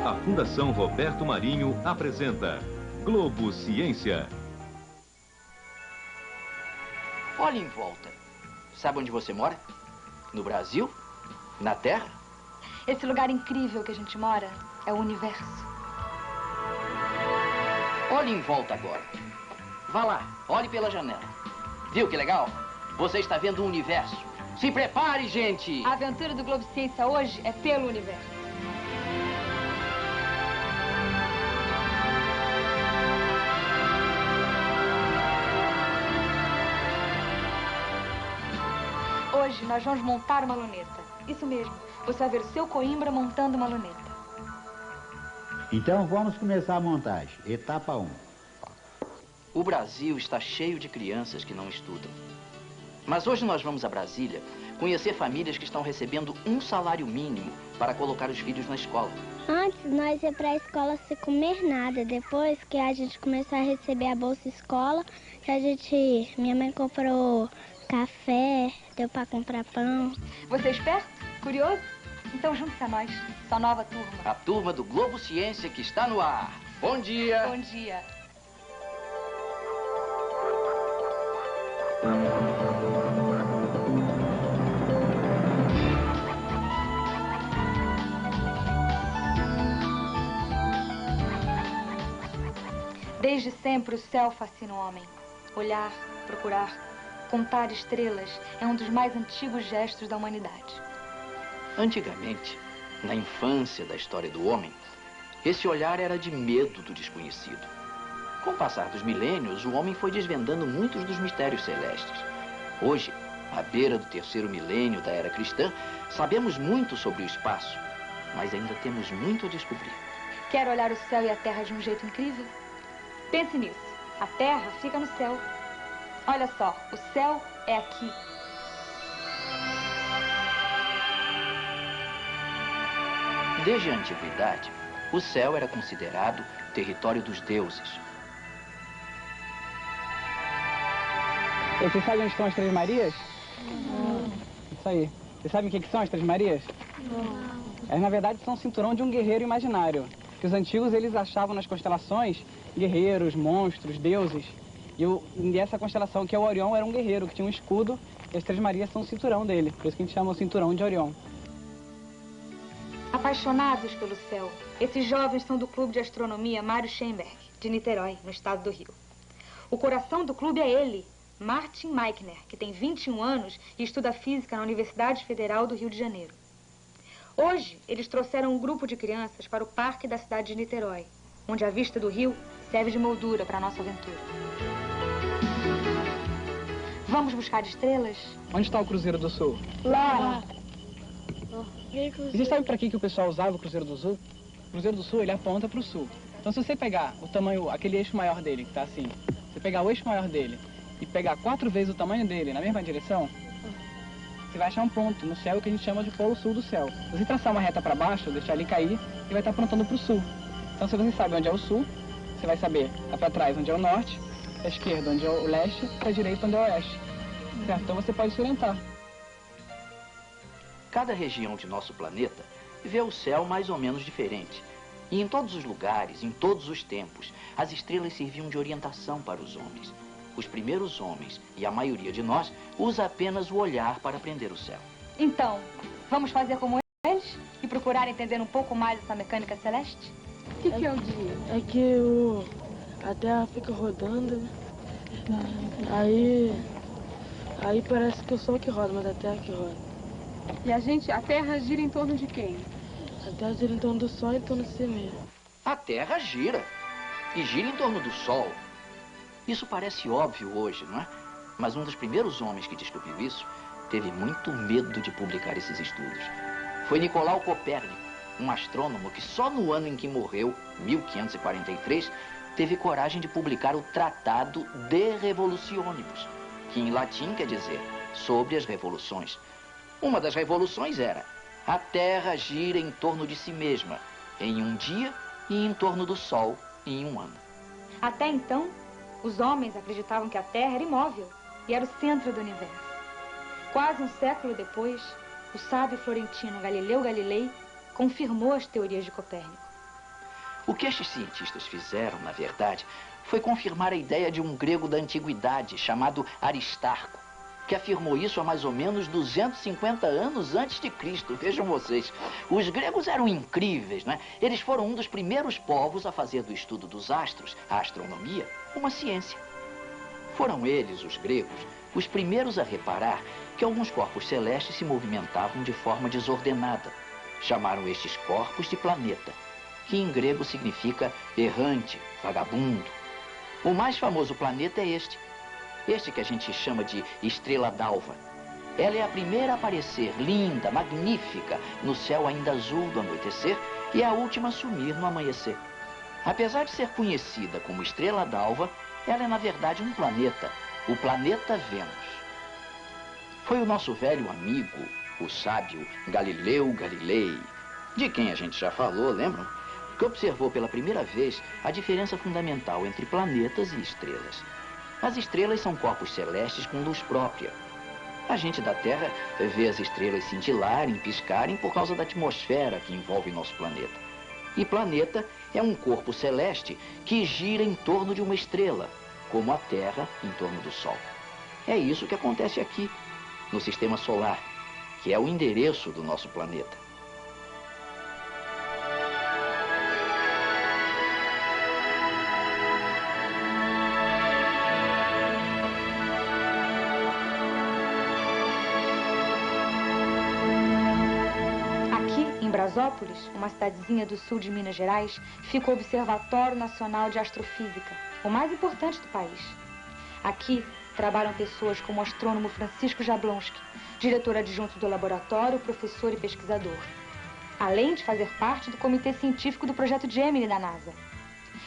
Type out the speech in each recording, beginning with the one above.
A Fundação Roberto Marinho apresenta Globo Ciência. Olhe em volta. Sabe onde você mora? No Brasil? Na Terra? Esse lugar incrível que a gente mora é o universo. Olhe em volta agora. Vá lá, olhe pela janela. Viu que legal? Você está vendo o universo. Se prepare, gente! A aventura do Globo Ciência hoje é pelo universo. Hoje nós vamos montar uma luneta. Isso mesmo, você vai ver o seu Coimbra montando uma luneta. Então vamos começar a montagem. Etapa 1. O Brasil está cheio de crianças que não estudam. Mas hoje nós vamos a Brasília conhecer famílias que estão recebendo um salário mínimo para colocar os filhos na escola. Antes nós ia para a escola sem comer nada. Depois que a gente começou a receber a Bolsa Escola, minha mãe comprou café, deu para comprar pão. Você é esperto? Curioso? Então junte-se a nós, sua nova turma. A turma do Globo Ciência que está no ar. Bom dia! Bom dia! Desde sempre o céu fascina o homem. Olhar, procurar, contar estrelas é um dos mais antigos gestos da humanidade. Antigamente, na infância da história do homem, esse olhar era de medo do desconhecido. Com o passar dos milênios, o homem foi desvendando muitos dos mistérios celestes. Hoje, à beira do terceiro milênio da era cristã, sabemos muito sobre o espaço, mas ainda temos muito a descobrir. Quer olhar o céu e a terra de um jeito incrível? Pense nisso. A terra fica no céu. Olha só, o céu é aqui. Desde a antiguidade, o céu era considerado território dos deuses. Vocês sabem onde estão as Três Marias? Não. Isso aí. Vocês sabem o que são as Três Marias? Não. Elas, na verdade, são o cinturão de um guerreiro imaginário. Que os antigos, eles achavam nas constelações guerreiros, monstros, deuses. E essa constelação, que é o Orião, era um guerreiro que tinha um escudo. E as Três Marias são o cinturão dele. Por isso que a gente chama o cinturão de Orion. Apaixonados pelo céu, esses jovens são do Clube de Astronomia Mário Schemberg, de Niterói, no estado do Rio. O coração do clube é ele, Martin Meichner, que tem 21 anos e estuda física na Universidade Federal do Rio de Janeiro. Hoje, eles trouxeram um grupo de crianças para o parque da cidade de Niterói, onde a vista do rio serve de moldura para a nossa aventura. Vamos buscar estrelas? Onde está o Cruzeiro do Sul? Lá! E vocês sabem para que o pessoal usava o Cruzeiro do Sul? O Cruzeiro do Sul, ele aponta para o sul. Então, se você pegar o tamanho, aquele eixo maior dele, que está assim, você pegar o eixo maior dele e pegar 4 vezes o tamanho dele na mesma direção, você vai achar um ponto no céu que a gente chama de polo sul do céu. Se você traçar uma reta para baixo, deixar ele cair, ele vai estar apontando para o sul. Então, se você sabe onde é o sul, você vai saber para trás onde é o norte, para a esquerda onde é o leste, para a direita onde é o oeste. Certo? Então, você pode se orientar. Cada região de nosso planeta vê o céu mais ou menos diferente. E em todos os lugares, em todos os tempos, as estrelas serviam de orientação para os homens. Os primeiros homens, e a maioria de nós, usa apenas o olhar para aprender o céu. Então, vamos fazer como eles e procurar entender um pouco mais essa mecânica celeste? O que é o dia? É que a Terra fica rodando, né? Aí parece que o Sol que roda, mas a Terra que roda. E a Terra gira em torno de quem? A Terra gira em torno do Sol e em torno de si mesmo. A Terra gira. E gira em torno do Sol. Isso parece óbvio hoje, não é? Mas um dos primeiros homens que descobriu isso teve muito medo de publicar esses estudos. Foi Nicolau Copérnico, um astrônomo que só no ano em que morreu, 1543, teve coragem de publicar o Tratado De Revolutionibus, que em latim quer dizer sobre as revoluções. Uma das revoluções era: a Terra gira em torno de si mesma em um dia e em torno do Sol em um ano. Até então, os homens acreditavam que a Terra era imóvel e era o centro do universo. Quase um século depois, o sábio florentino Galileu Galilei confirmou as teorias de Copérnico. O que estes cientistas fizeram, na verdade, foi confirmar a ideia de um grego da antiguidade chamado Aristarco, que afirmou isso há mais ou menos 250 anos antes de Cristo. Vejam vocês, os gregos eram incríveis, né? Eles foram um dos primeiros povos a fazer do estudo dos astros, a astronomia, uma ciência. Foram eles, os gregos, os primeiros a reparar que alguns corpos celestes se movimentavam de forma desordenada. Chamaram estes corpos de planeta, que em grego significa errante, vagabundo. O mais famoso planeta é este que a gente chama de estrela d'alva. Ela é a primeira a aparecer, linda, magnífica, no céu ainda azul do anoitecer e é a última a sumir no amanhecer. Apesar de ser conhecida como estrela d'alva, ela é na verdade um planeta, o planeta Vênus. Foi o nosso velho amigo, o sábio Galileu Galilei, de quem a gente já falou, lembram? Que observou pela primeira vez a diferença fundamental entre planetas e estrelas. As estrelas são corpos celestes com luz própria. A gente da Terra vê as estrelas cintilarem, piscarem por causa da atmosfera que envolve nosso planeta. E planeta é um corpo celeste que gira em torno de uma estrela, como a Terra em torno do Sol. É isso que acontece aqui, no Sistema Solar, que é o endereço do nosso planeta. Brasópolis, uma cidadezinha do sul de Minas Gerais, fica o Observatório Nacional de Astrofísica, o mais importante do país. Aqui trabalham pessoas como o astrônomo Francisco Jablonski, diretor adjunto do laboratório, professor e pesquisador, além de fazer parte do comitê científico do projeto Gemini da NASA.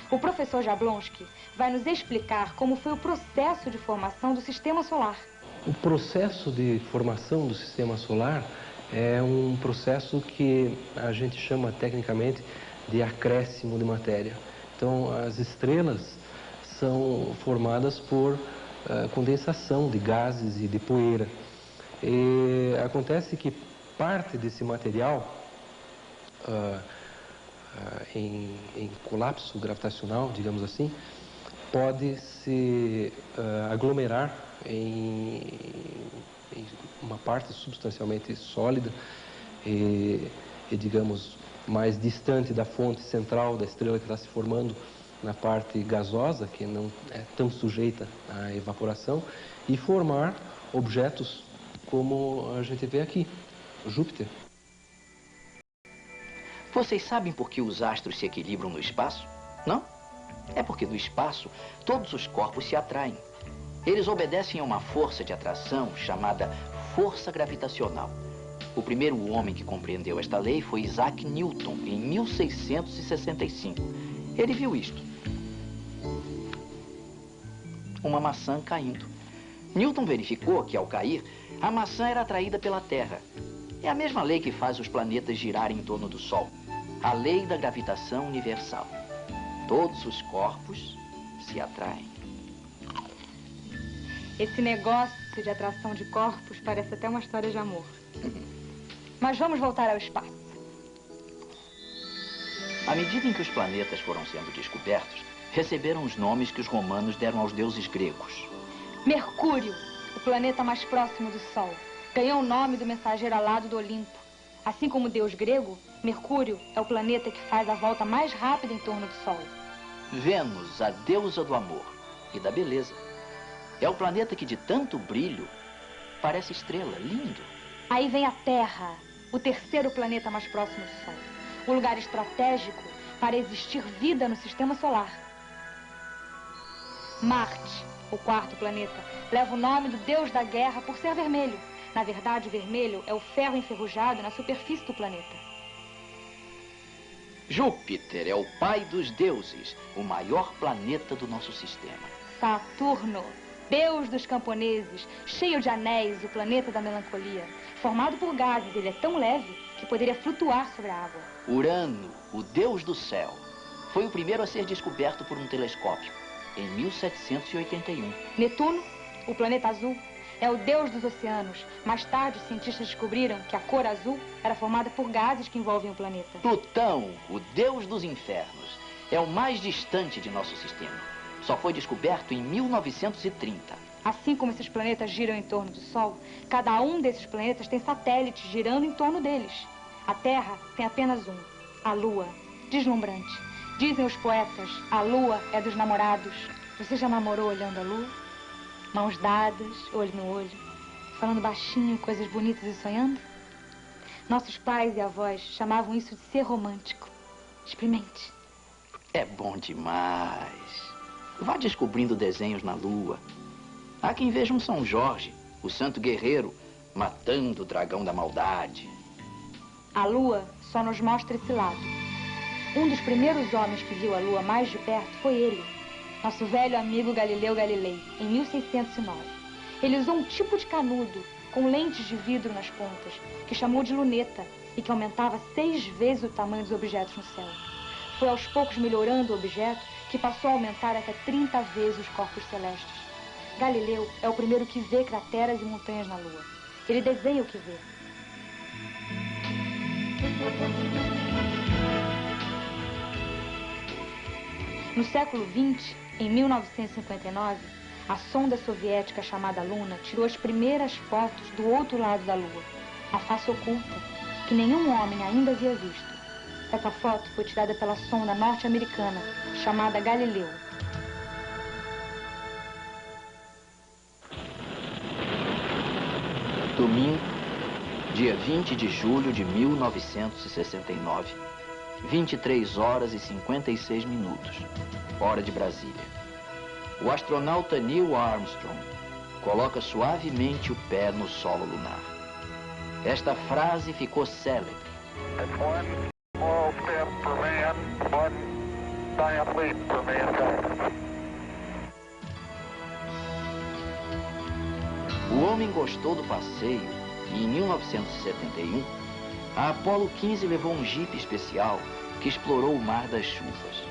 O professor Jablonski vai nos explicar como foi o processo de formação do Sistema Solar. O processo de formação do Sistema Solar é um processo que a gente chama tecnicamente de acréscimo de matéria. Então, as estrelas são formadas por condensação de gases e de poeira. E acontece que parte desse material, em colapso gravitacional, digamos assim, pode se aglomerar em uma parte substancialmente sólida e, digamos, mais distante da fonte central da estrela que está se formando na parte gasosa, que não é tão sujeita à evaporação, e formar objetos como a gente vê aqui, Júpiter. Vocês sabem por que os astros se equilibram no espaço? Não? É porque no espaço todos os corpos se atraem. Eles obedecem a uma força de atração chamada força gravitacional. O primeiro homem que compreendeu esta lei foi Isaac Newton, em 1665. Ele viu isto: uma maçã caindo. Newton verificou que, ao cair, a maçã era atraída pela Terra. É a mesma lei que faz os planetas girarem em torno do Sol. A lei da gravitação universal. Todos os corpos se atraem. Esse negócio de atração de corpos parece até uma história de amor. Mas vamos voltar ao espaço. À medida em que os planetas foram sendo descobertos, receberam os nomes que os romanos deram aos deuses gregos. Mercúrio, o planeta mais próximo do Sol, ganhou o nome do mensageiro alado do Olimpo. Assim como o deus grego, Mercúrio é o planeta que faz a volta mais rápida em torno do Sol. Vênus, a deusa do amor e da beleza. É o planeta que, de tanto brilho, parece estrela, lindo. Aí vem a Terra, o terceiro planeta mais próximo do Sol. Um lugar estratégico para existir vida no Sistema Solar. Marte, o quarto planeta, leva o nome do deus da guerra por ser vermelho. Na verdade, o vermelho é o ferro enferrujado na superfície do planeta. Júpiter é o pai dos deuses, o maior planeta do nosso sistema. Saturno, deus dos camponeses, cheio de anéis, o planeta da melancolia. Formado por gases, ele é tão leve que poderia flutuar sobre a água. Urano, o deus do céu, foi o primeiro a ser descoberto por um telescópio, em 1781. Netuno, o planeta azul, é o deus dos oceanos. Mais tarde, os cientistas descobriram que a cor azul era formada por gases que envolvem o planeta. Plutão, o deus dos infernos, é o mais distante de nosso sistema. Só foi descoberto em 1930. Assim como esses planetas giram em torno do Sol, cada um desses planetas tem satélites girando em torno deles. A Terra tem apenas um, a Lua, deslumbrante. Dizem os poetas, a Lua é dos namorados. Você já namorou olhando a Lua? Mãos dadas, olho no olho, falando baixinho, coisas bonitas e sonhando? Nossos pais e avós chamavam isso de ser romântico. Experimente. É bom demais. Vá descobrindo desenhos na Lua. Há quem veja um São Jorge, o santo guerreiro, matando o dragão da maldade. A Lua só nos mostra esse lado. Um dos primeiros homens que viu a Lua mais de perto foi ele, nosso velho amigo Galileu Galilei, em 1609. Ele usou um tipo de canudo com lentes de vidro nas pontas, que chamou de luneta e que aumentava 6 vezes o tamanho dos objetos no céu. Foi aos poucos melhorando o objeto que passou a aumentar até 30 vezes os corpos celestes. Galileu é o primeiro que vê crateras e montanhas na Lua. Ele desenha o que vê. No século XX, em 1959, a sonda soviética chamada Luna tirou as primeiras fotos do outro lado da Lua, a face oculta, que nenhum homem ainda havia visto. Essa foto foi tirada pela sonda norte-americana chamada Galileu. Domingo, dia 20 de julho de 1969, 23 horas e 56 minutos, hora de Brasília. O astronauta Neil Armstrong coloca suavemente o pé no solo lunar. Esta frase ficou célebre. O homem gostou do passeio e, em 1971, a Apollo 15 levou um jipe especial que explorou o Mar das Chuvas.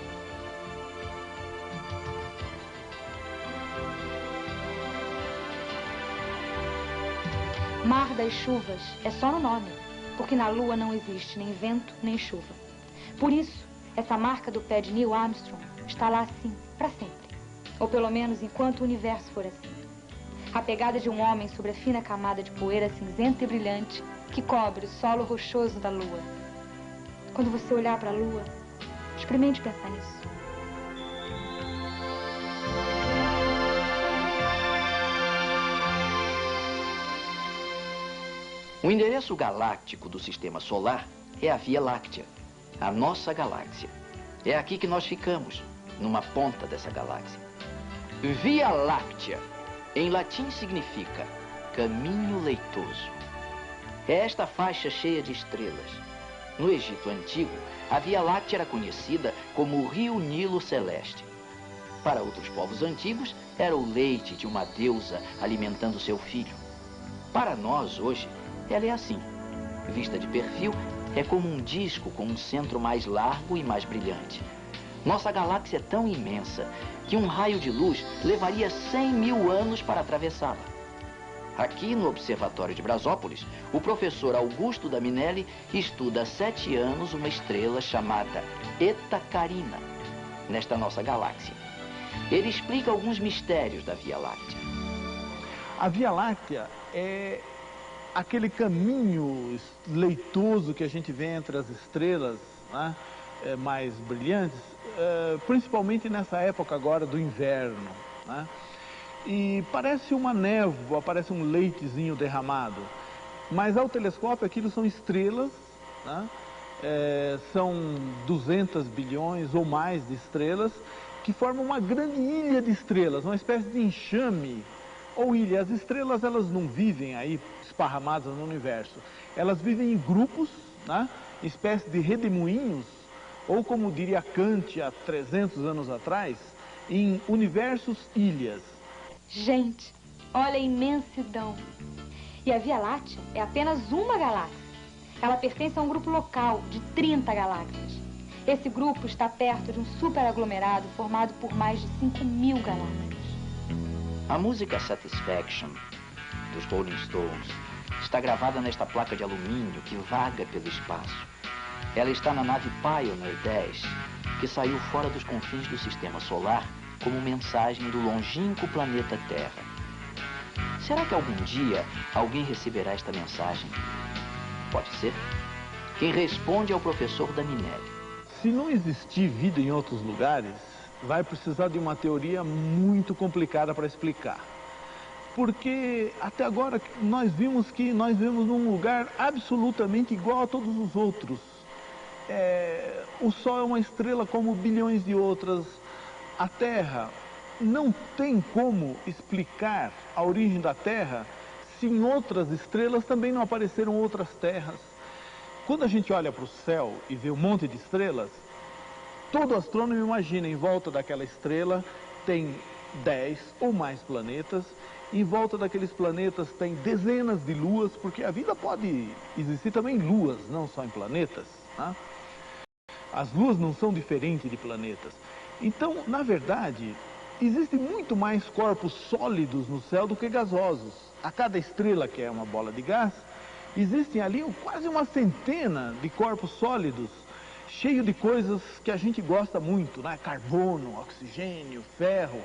Mar das Chuvas é só no nome, porque na Lua não existe nem vento nem chuva. Por isso, essa marca do pé de Neil Armstrong está lá assim, para sempre. Ou pelo menos enquanto o universo for assim. A pegada de um homem sobre a fina camada de poeira cinzenta e brilhante que cobre o solo rochoso da Lua. Quando você olhar para a Lua, experimente pensar nisso. O endereço galáctico do Sistema Solar é a Via Láctea, a nossa galáxia. É aqui que nós ficamos, numa ponta dessa galáxia. Via Láctea, em latim, significa caminho leitoso. É esta faixa cheia de estrelas. No Egito Antigo, a Via Láctea era conhecida como o Rio Nilo Celeste. Para outros povos antigos, era o leite de uma deusa alimentando seu filho. Para nós, hoje, ela é assim. Vista de perfil, é como um disco com um centro mais largo e mais brilhante. Nossa galáxia é tão imensa que um raio de luz levaria 100 mil anos para atravessá-la. Aqui no Observatório de Brasópolis, o professor Augusto Daminelli estuda há 7 anos uma estrela chamada Eta Carina, nesta nossa galáxia. Ele explica alguns mistérios da Via Láctea. A Via Láctea é aquele caminho leitoso que a gente vê entre as estrelas, né, mais brilhantes, principalmente nessa época agora do inverno, né? E parece uma névoa, parece um leitezinho derramado, mas ao telescópio aquilo são estrelas, né? São 200 bilhões ou mais de estrelas que formam uma grande ilha de estrelas, uma espécie de enxame ou ilha. As estrelas, elas não vivem aí esparramadas no universo, elas vivem em grupos, né? Espécie de redemoinhos, ou como diria Kant há 300 anos atrás, em universos ilhas. Gente, olha a imensidão. E a Via Láctea é apenas uma galáxia. Ela pertence a um grupo local de 30 galáxias. Esse grupo está perto de um superaglomerado formado por mais de 5.000 galáxias. A música Satisfaction, dos Rolling Stones, está gravada nesta placa de alumínio que vaga pelo espaço. Ela está na nave Pioneer 10, que saiu fora dos confins do Sistema Solar como mensagem do longínquo planeta Terra. Será que algum dia alguém receberá esta mensagem? Pode ser. Quem responde é o professor Daminelli. Se não existir vida em outros lugares, vai precisar de uma teoria muito complicada para explicar. Porque até agora nós vimos num lugar absolutamente igual a todos os outros. O Sol é uma estrela como bilhões de outras. A Terra não tem como explicar a origem da Terra se em outras estrelas também não apareceram outras terras. Quando a gente olha para o céu e vê um monte de estrelas, todo astrônomo imagina em volta daquela estrela tem 10 ou mais planetas, em volta daqueles planetas tem dezenas de luas, porque a vida pode existir também em luas, não só em planetas, né? As luas não são diferentes de planetas. Então, na verdade, existem muito mais corpos sólidos no céu do que gasosos. A cada estrela, que é uma bola de gás, existem ali quase uma centena de corpos sólidos, cheios de coisas que a gente gosta muito, né? Carbono, oxigênio, ferro.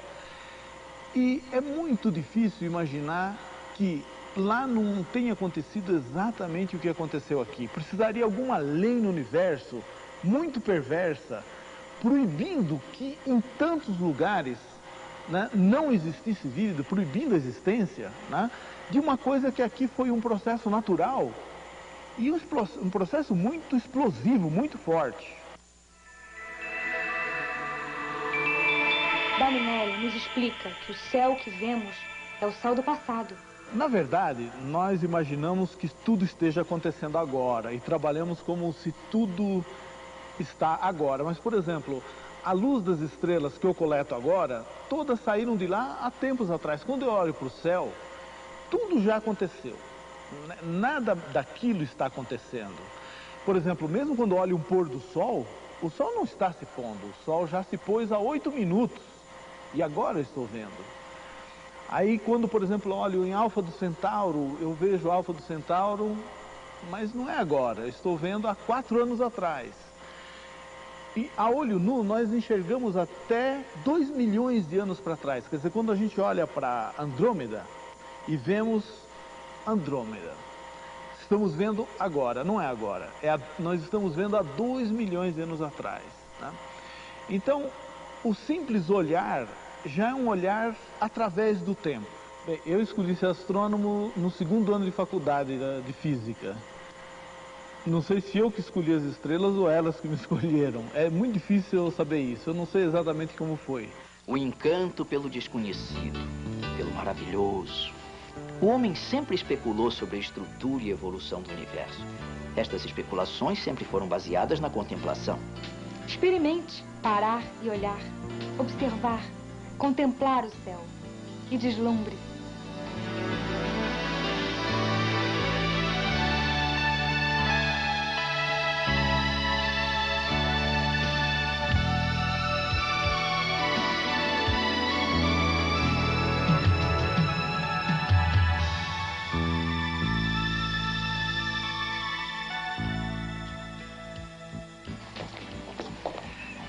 E é muito difícil imaginar que lá não tenha acontecido exatamente o que aconteceu aqui. Precisaria alguma lei no universo muito perversa, proibindo que em tantos lugares, né, não existisse vida, proibindo a existência, né, de uma coisa que aqui foi um processo natural e um processo muito explosivo, muito forte. Daminelli nos explica que o céu que vemos é o céu do passado. Na verdade, nós imaginamos que tudo esteja acontecendo agora e trabalhamos como se tudo está agora. Mas, por exemplo, a luz das estrelas que eu coleto agora, todas saíram de lá há tempos atrás. Quando eu olho para o céu, tudo já aconteceu. Nada daquilo está acontecendo. Por exemplo, mesmo quando eu olho um pôr do sol, o sol não está se pondo. O sol já se pôs há 8 minutos. E agora eu estou vendo. Aí quando, por exemplo, eu olho em Alfa do Centauro, eu vejo Alfa do Centauro, mas não é agora. Eu estou vendo há 4 anos atrás. E a olho nu, nós enxergamos até 2 milhões de anos para trás. Quer dizer, quando a gente olha para Andrômeda e vemos Andrômeda, estamos vendo agora, não é agora. Nós estamos vendo há 2 milhões de anos atrás, né? Então, o simples olhar já é um olhar através do tempo. Bem, eu escolhi ser astrônomo no 2º ano de faculdade de física. Não sei se eu que escolhi as estrelas ou elas que me escolheram. É muito difícil eu saber isso. Eu não sei exatamente como foi. O encanto pelo desconhecido, pelo maravilhoso. O homem sempre especulou sobre a estrutura e evolução do universo. Estas especulações sempre foram baseadas na contemplação. Experimente parar e olhar, observar, contemplar o céu e deslumbre.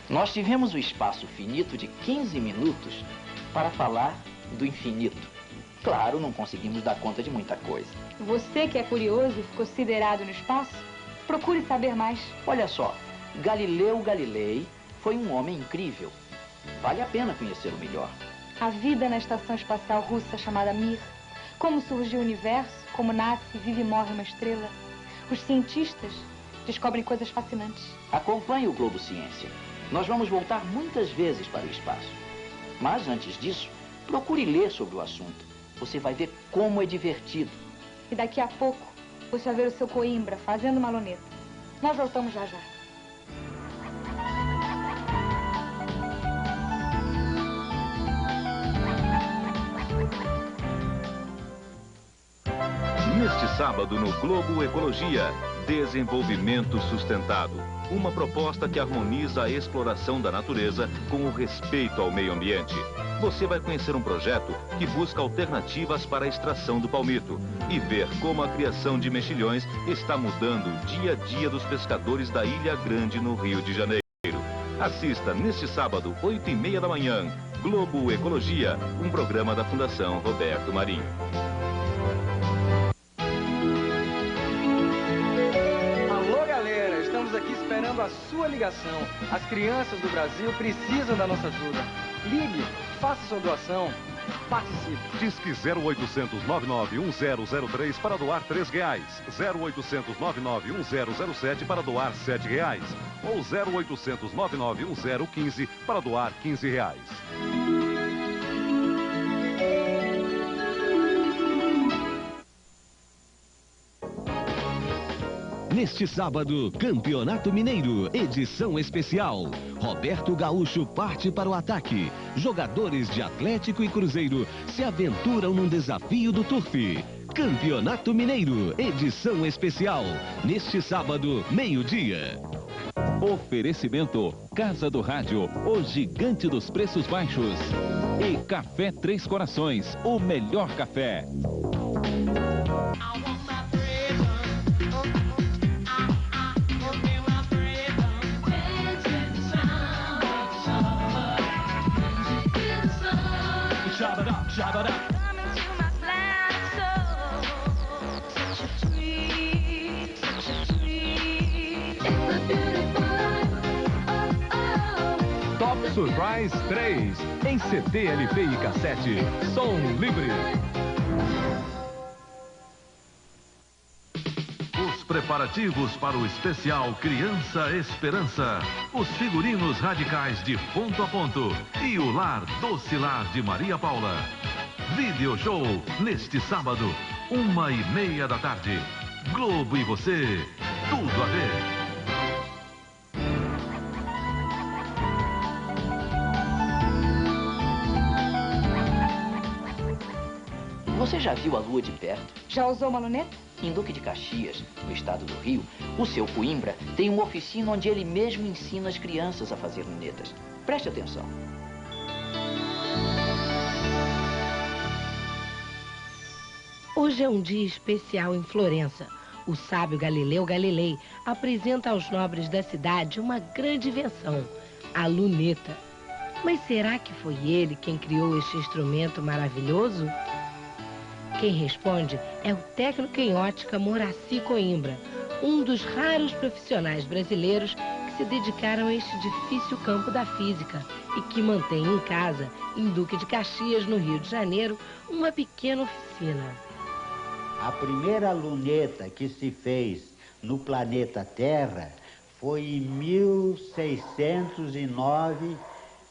Nós tivemos o espaço finito de 15 minutos para falar do infinito. Claro, não conseguimos dar conta de muita coisa. Você que é curioso e ficou siderado no espaço, procure saber mais. Olha só, Galileu Galilei foi um homem incrível. Vale a pena conhecê-lo melhor. A vida na estação espacial russa chamada Mir, como surgiu o universo, como nasce, vive e morre uma estrela. Os cientistas descobrem coisas fascinantes. Acompanhe o Globo Ciência. Nós vamos voltar muitas vezes para o espaço. Mas antes disso, procure ler sobre o assunto. Você vai ver como é divertido. E daqui a pouco, você vai ver o seu Coimbra fazendo uma luneta. Nós voltamos já já. Neste sábado no Globo Ecologia, Desenvolvimento Sustentado. Uma proposta que harmoniza a exploração da natureza com o respeito ao meio ambiente. você vai conhecer um projeto que busca alternativas para a extração do palmito e ver como a criação de mexilhões está mudando o dia a dia dos pescadores da Ilha Grande, no Rio de Janeiro. Assista neste sábado, 8h30 da manhã, Globo Ecologia, um programa da Fundação Roberto Marinho. Alô, galera, estamos aqui esperando a sua ligação. As crianças do Brasil precisam da nossa ajuda. Ligue, faça sua doação, participe. Disque 0800 991003 para doar R$3. 0800 991007 para doar R$7. Ou 0800 991015 para doar R$15. Neste sábado, Campeonato Mineiro, edição especial. Roberto Gaúcho parte para o ataque. Jogadores de Atlético e Cruzeiro se aventuram num desafio do Turf. Campeonato Mineiro, edição especial. Neste sábado, meio-dia. Oferecimento Casa do Rádio, o gigante dos preços baixos. E Café Três Corações, o melhor café. Top Surprise 3, em CD, LP e cassete. Som livre. Os preparativos para o especial Criança Esperança. Os figurinos radicais de ponto a ponto. E o lar Doce Lar de Maria Paula. Video show neste sábado, 1h30 da tarde. Globo e você, tudo a ver. Você já viu a lua de perto? Já usou uma luneta? Em Duque de Caxias, no estado do Rio, o seu Coimbra tem uma oficina onde ele mesmo ensina as crianças a fazer lunetas. Preste atenção. Hoje é um dia especial em Florença. O sábio Galileu Galilei apresenta aos nobres da cidade uma grande invenção, a luneta. Mas será que foi ele quem criou este instrumento maravilhoso? Quem responde é o técnico em ótica Moraci Coimbra, um dos raros profissionais brasileiros que se dedicaram a este difícil campo da física e que mantém em casa, em Duque de Caxias, no Rio de Janeiro, uma pequena oficina. A primeira luneta que se fez no planeta Terra foi em 1609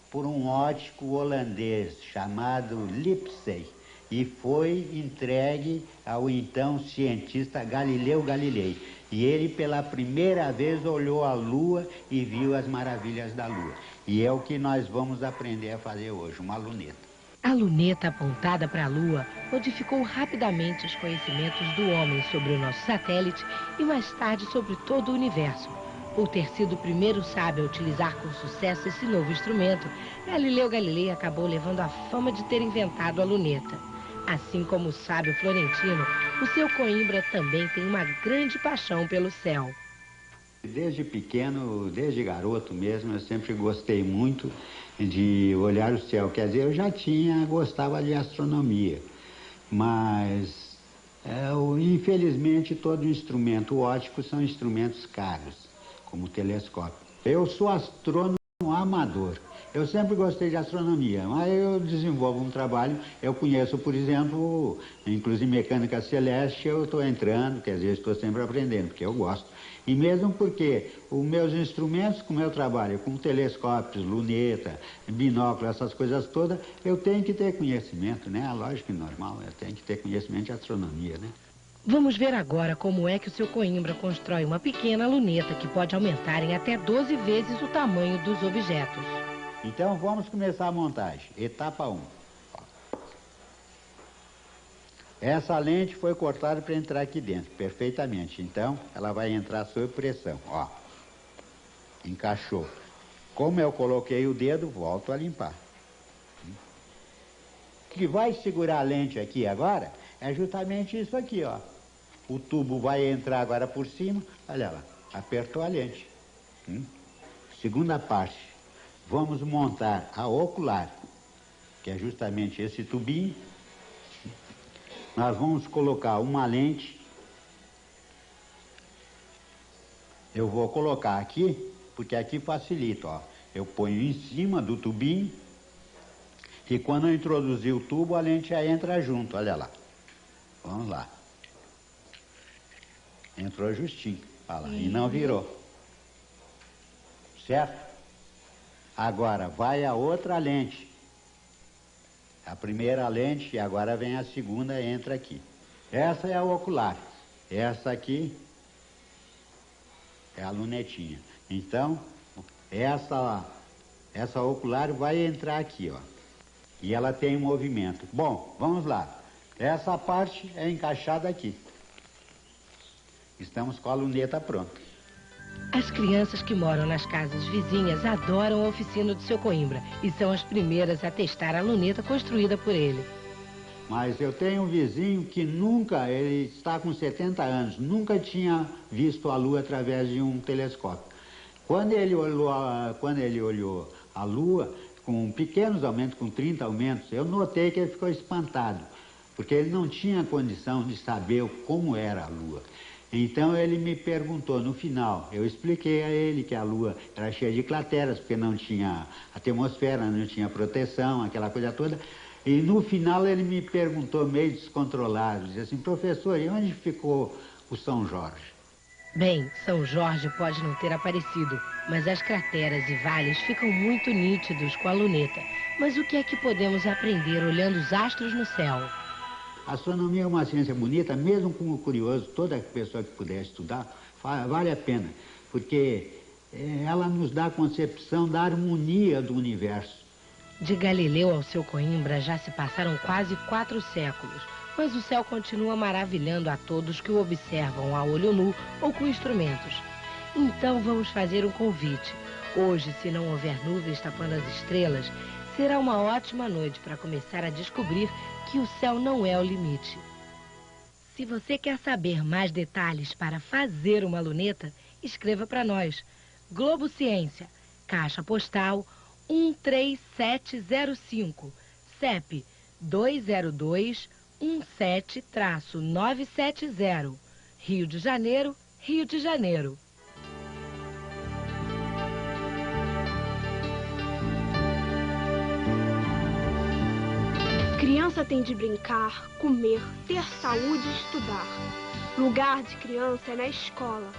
por um óptico holandês chamado Lipsey e foi entregue ao então cientista Galileu Galilei. E ele pela primeira vez olhou a Lua e viu as maravilhas da Lua. E é o que nós vamos aprender a fazer hoje, uma luneta. A luneta apontada para a Lua modificou rapidamente os conhecimentos do homem sobre o nosso satélite e mais tarde sobre todo o universo. Por ter sido o primeiro sábio a utilizar com sucesso esse novo instrumento, Galileu Galilei acabou levando a fama de ter inventado a luneta. Assim como o sábio florentino, o seu Coimbra também tem uma grande paixão pelo céu. Desde pequeno, desde garoto mesmo, eu sempre gostei muito de olhar o céu. Quer dizer, eu já gostava de astronomia, mas infelizmente todo instrumento óptico são instrumentos caros, como o telescópio. Eu sou astrônomo amador. Eu sempre gostei de astronomia, mas eu desenvolvo um trabalho, eu conheço, por exemplo, inclusive mecânica celeste, eu estou entrando, quer dizer, estou sempre aprendendo, porque eu gosto. E mesmo porque os meus instrumentos, como eu trabalho com telescópios, luneta, binóculo, essas coisas todas, eu tenho que ter conhecimento, né? A lógica é normal, eu tenho que ter conhecimento de astronomia, né? Vamos ver agora como é que o seu Coimbra constrói uma pequena luneta que pode aumentar em até 12 vezes o tamanho dos objetos. Então vamos começar a montagem. Etapa 1. Essa lente foi cortada para entrar aqui dentro, perfeitamente. Então, ela vai entrar sob pressão, ó. Encaixou. Como eu coloquei o dedo, volto a limpar. que vai segurar a lente aqui agora é justamente isso aqui, ó. O tubo vai entrar agora por cima, olha lá, apertou a lente. Segunda parte, vamos montar a ocular, que é justamente esse tubinho. Nós vamos colocar uma lente. Eu vou colocar aqui, porque aqui facilita, ó. Eu ponho em cima do tubinho e quando eu introduzir o tubo, a lente já entra junto, olha lá. Vamos lá. Entrou justinho, olha lá, e não virou. Certo? Agora vai a outra lente. A primeira lente e agora vem a segunda, entra aqui. Essa é a ocular. Essa aqui é a lunetinha. Então, essa ocular vai entrar aqui, ó. E ela tem um movimento. Bom, vamos lá. Essa parte é encaixada aqui. Estamos com a luneta pronta. As crianças que moram nas casas vizinhas adoram a oficina do seu Coimbra e são as primeiras a testar a luneta construída por ele. Mas eu tenho um vizinho que nunca, ele está com 70 anos, nunca tinha visto a Lua através de um telescópio. Quando ele olhou a Lua, com pequenos aumentos, com 30 aumentos, eu notei que ele ficou espantado, porque ele não tinha condição de saber como era a Lua. Então ele me perguntou no final, eu expliquei a ele que a Lua era cheia de crateras, porque não tinha atmosfera, não tinha proteção, aquela coisa toda. E no final ele me perguntou meio descontrolado, disse assim, professor, e onde ficou o São Jorge? Bem, São Jorge pode não ter aparecido, mas as crateras e vales ficam muito nítidos com a luneta. Mas o que é que podemos aprender olhando os astros no céu? A astronomia é uma ciência bonita, mesmo como curioso, toda pessoa que puder estudar, vale a pena, porque ela nos dá a concepção da harmonia do universo. De Galileu ao seu Coimbra já se passaram quase 4 séculos, mas o céu continua maravilhando a todos que o observam a olho nu ou com instrumentos. Então vamos fazer um convite. Hoje, se não houver nuvens tapando as estrelas, será uma ótima noite para começar a descobrir que o céu não é o limite. Se você quer saber mais detalhes para fazer uma luneta, escreva para nós. Globo Ciência, Caixa Postal 13705, CEP 20217-970, Rio de Janeiro, Rio de Janeiro. Criança tem de brincar, comer, ter saúde e estudar. Lugar de criança é na escola.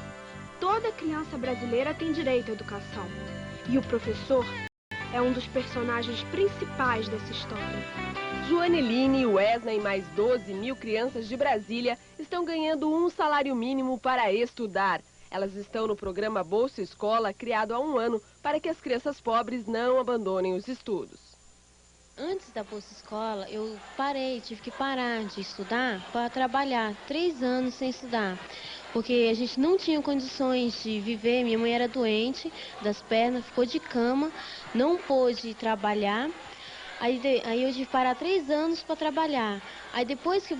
Toda criança brasileira tem direito à educação. E o professor é um dos personagens principais dessa história. Joaneline, Wesley e mais 12 mil crianças de Brasília estão ganhando um salário mínimo para estudar. Elas estão no programa Bolsa Escola, criado há 1 ano, para que as crianças pobres não abandonem os estudos. Antes da Bolsa Escola, eu tive que parar de estudar para trabalhar. 3 anos sem estudar, porque a gente não tinha condições de viver. Minha mãe era doente das pernas, ficou de cama, não pôde trabalhar. Aí eu tive que parar 3 anos para trabalhar. Aí depois que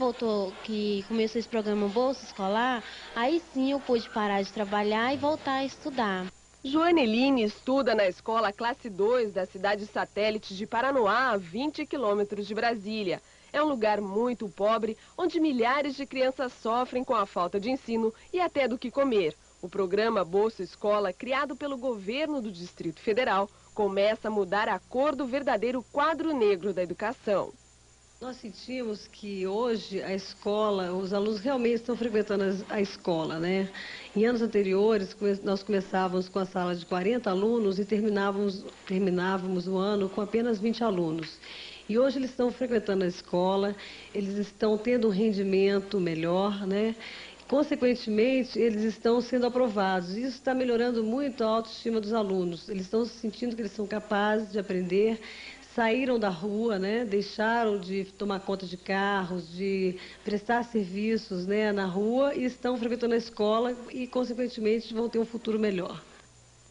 começou esse programa Bolsa Escolar, aí sim eu pude parar de trabalhar e voltar a estudar. Joaneline estuda na escola classe 2 da cidade satélite de Paranoá, a 20 quilômetros de Brasília. É um lugar muito pobre, onde milhares de crianças sofrem com a falta de ensino e até do que comer. O programa Bolsa Escola, criado pelo governo do Distrito Federal, começa a mudar a cor do verdadeiro quadro negro da educação. Nós sentimos que hoje a escola, os alunos realmente estão frequentando a escola, né? Em anos anteriores, nós começávamos com a sala de 40 alunos e terminávamos o ano com apenas 20 alunos. E hoje eles estão frequentando a escola, eles estão tendo um rendimento melhor, né? Consequentemente, eles estão sendo aprovados. Isso está melhorando muito a autoestima dos alunos. Eles estão sentindo que eles são capazes de aprender, saíram da rua, né? Deixaram de tomar conta de carros, de prestar serviços, né, na rua e estão frequentando a escola e, consequentemente, vão ter um futuro melhor.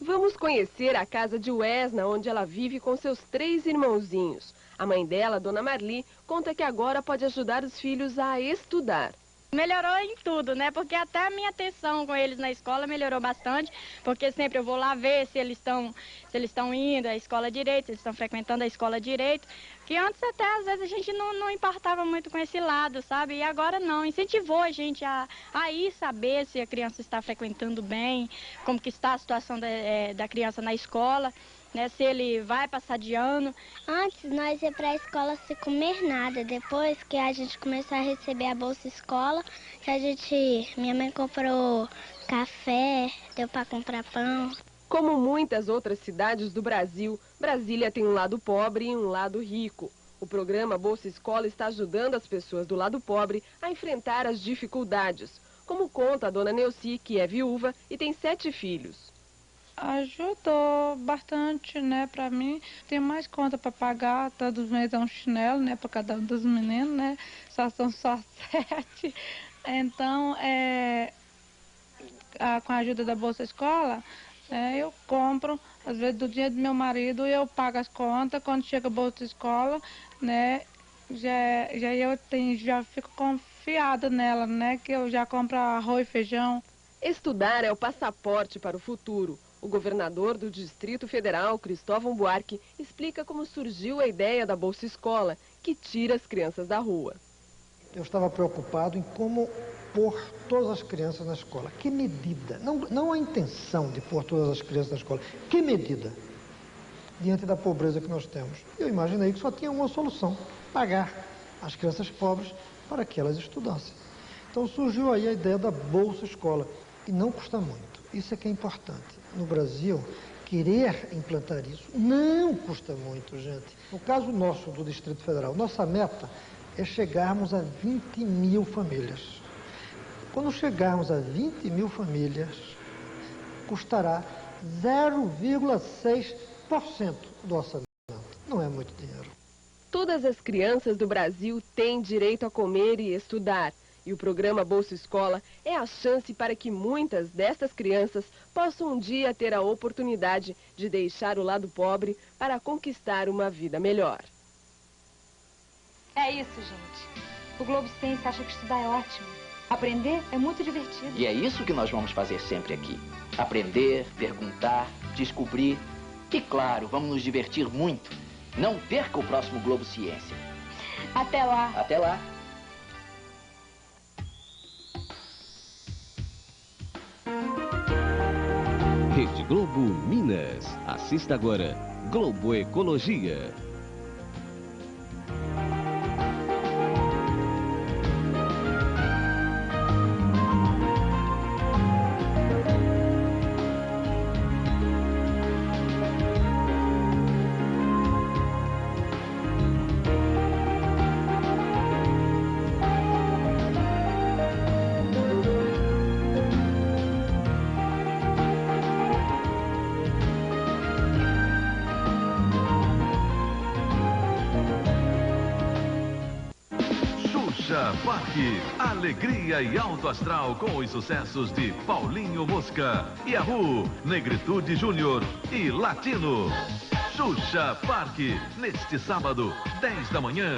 Vamos conhecer a casa de Wesna, onde ela vive com seus 3 irmãozinhos. A mãe dela, Dona Marli, conta que agora pode ajudar os filhos a estudar. Melhorou em tudo, né? Porque até a minha atenção com eles na escola melhorou bastante, porque sempre eu vou lá ver se eles estão indo à escola direito, se eles estão frequentando a escola direito, que antes até às vezes a gente não importava muito com esse lado, sabe? E agora não, incentivou a gente a ir saber se a criança está frequentando bem, como que está a situação da criança na escola, né? Se ele vai passar de ano. Antes nós ia para a escola sem comer nada. Depois que a gente começou a receber a Bolsa Escola, minha mãe comprou café, deu para comprar pão. Como muitas outras cidades do Brasil, Brasília tem um lado pobre e um lado rico. O programa Bolsa Escola está ajudando as pessoas do lado pobre a enfrentar as dificuldades, como conta a dona Neuci, que é viúva e tem 7 filhos. Ajudou bastante, né, pra mim. Tem mais conta para pagar, todos os meses é um chinelo, né, para cada um dos meninos, né, são só 7. Então, com a ajuda da Bolsa Escola, eu compro, às vezes do dinheiro do meu marido, eu pago as contas. Quando chega a Bolsa Escola, né, já fico confiada nela, né, que eu já compro arroz e feijão. Estudar é o passaporte para o futuro. O governador do Distrito Federal, Cristóvão Buarque, explica como surgiu a ideia da Bolsa Escola, que tira as crianças da rua. Eu estava preocupado em como pôr todas as crianças na escola. Que medida? Não a intenção de pôr todas as crianças na escola. Que medida? Diante da pobreza que nós temos. Eu imaginei que só tinha uma solução: pagar as crianças pobres para que elas estudassem. Então surgiu aí a ideia da Bolsa Escola. E não custa muito. Isso é que é importante. No Brasil, querer implantar isso não custa muito, gente. No caso nosso do Distrito Federal, nossa meta é chegarmos a 20 mil famílias. Quando chegarmos a 20 mil famílias, custará 0,6% do orçamento. Não é muito dinheiro. Todas as crianças do Brasil têm direito a comer e estudar. E o programa Bolsa Escola é a chance para que muitas destas crianças possam um dia ter a oportunidade de deixar o lado pobre para conquistar uma vida melhor. É isso, gente. O Globo Ciência acha que estudar é ótimo. Aprender é muito divertido. E é isso que nós vamos fazer sempre aqui. Aprender, perguntar, descobrir. E claro, vamos nos divertir muito. Não perca o próximo Globo Ciência. Até lá. Até lá. Rede Globo Minas. Assista agora Globo Ecologia. Parque, alegria e alto astral com os sucessos de Paulinho Mosca, Yahoo, Negritude Júnior e Latino. Xuxa Parque, neste sábado, 10 da manhã.